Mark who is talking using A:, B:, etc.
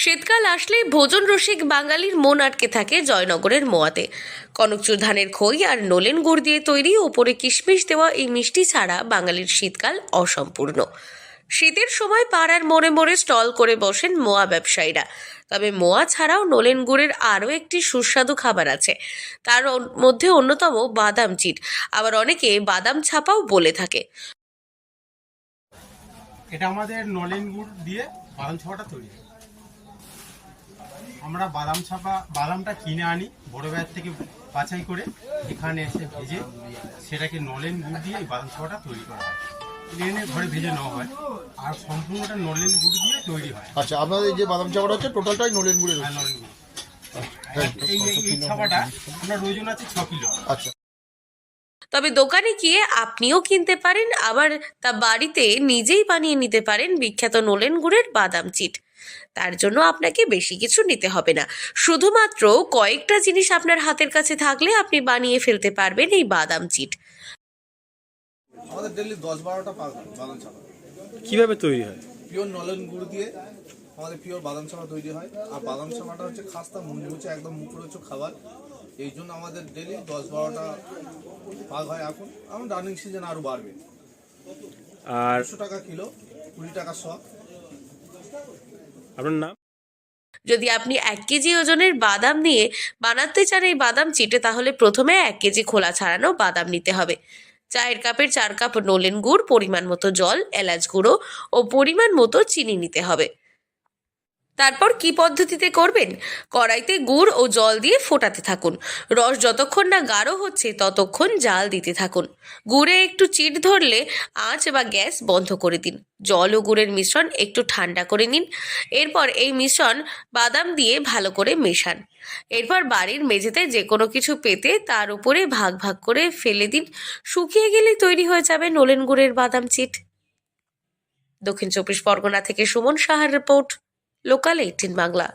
A: শীতকাল আসলেই ভোজন রসিক বাঙালির মন আটকে থাকে জয়নগরের মোয়াতে। কনকচুর ধানের খই আর নলেন গুড় দিয়ে তৈরি, ওপরে কিশমিশ দেওয়া এই মিষ্টি ছাড়া বাঙালির শীতকাল অসম্পূর্ণ। শীতের সময় পাড়ার মোড়ে মোড়ে স্টল করে বসেন মোয়া ব্যবসায়ীরা। তবে মোয়া ছাড়াও নলেন গুড়ের আরও একটি সুস্বাদু খাবার আছে, তার মধ্যে অন্যতম বাদাম চিট, আবার অনেকে বাদাম ছাপাও বলে থাকে।
B: এটা আমাদের নলেন গুড় দিয়ে বাদাম ছাপাটা তৈরি। আমরা বাদামটা কিনে আনি বড় বাজার থেকে বাছাই করে এখানে এসে ভেজে সেটাকে নলেন গুড় দিয়ে এই বাদাম ছাপাটা তৈরি করা হয়। এনে ঘরে ভেজে নেওয়া হয় আর সম্পূর্ণটা নলেন গুড় দিয়ে তৈরি হয়।
C: আচ্ছা, আপনাদের যে বাদাম চাপাটা হচ্ছে টোটালটাই নলেন গুড়ের
B: হ্যাঁ, নলেন গুড়। এই ছাপাটা আমরা ওজন আছে 6 কিলো।
C: আচ্ছা,
A: তবে দোকানে গিয়ে আপনিও কিনতে পারেন, আবার তা বাড়িতে নিজেই বানিয়ে নিতে পারেন বিখ্যাত নলেন গুড়ের বাদাম চিট। তার জন্য আপনাকে বেশি কিছু নিতে হবে না, শুধুমাত্র কয়েকটা জিনিস আপনার হাতের কাছে থাকলে আপনি বানিয়ে ফেলতে পারবেন এই বাদাম চিট।
D: আমাদের ডেলি 10-12টা বাদাম চাপা
E: কিভাবে তৈরি হয়?
D: পিওর নলেন গুড় দিয়ে আমাদের পিওর বাদাম চাপা তৈরি হয়। আর বাদাম চাপাটা হচ্ছে খাস্তা মুচমুচে একদম মুখরোচ খাবার। এই জন্য আমাদের ডেলি 10-12টা পাক হয়। এখন রানিং সিজন আরও বাড়বে।
E: আর
D: 200 টাকা কিলো, 20 টাকা শ।
E: আপনার নাম?
A: যদি আপনি 1 কেজি ওজনের বাদাম নিয়ে বানাতে চান এই বাদাম চিটে, তাহলে প্রথমে 1 কেজি খোলা ছাড়ানো বাদাম নিতে হবে। চায়ের কাপের 4 কাপ নলেন গুড়, পরিমাণ মতো জল, এলাচ গুঁড়ো ও পরিমাণ মতো চিনি নিতে হবে। তারপর কি পদ্ধতিতে করবেন? কড়াইতে গুড় ও জল দিয়ে ফোটাতে থাকুন। রস যতক্ষণ না গাঢ় হচ্ছে ততক্ষণ জাল দিতে থাকুন। গুড়ে একটু চিট ধরলে আঁচ বা গ্যাস বন্ধ করে দিন। জল ও গুড়ের মিশ্রণ একটু ঠান্ডা করে নিন। এরপর এই মিশ্রণ বাদাম দিয়ে ভালো করে মেশান। এরপর বাড়ির মেঝেতে যে কোনো কিছু পেতে তার উপরে ভাগ ভাগ করে ফেলে দিন। শুকিয়ে গেলেই তৈরি হয়ে যাবে নলেন গুড়ের বাদাম চিট। দক্ষিণ 24 পরগনা থেকে সুমন সাহার রিপোর্ট, লোকাল 18 বাংলা।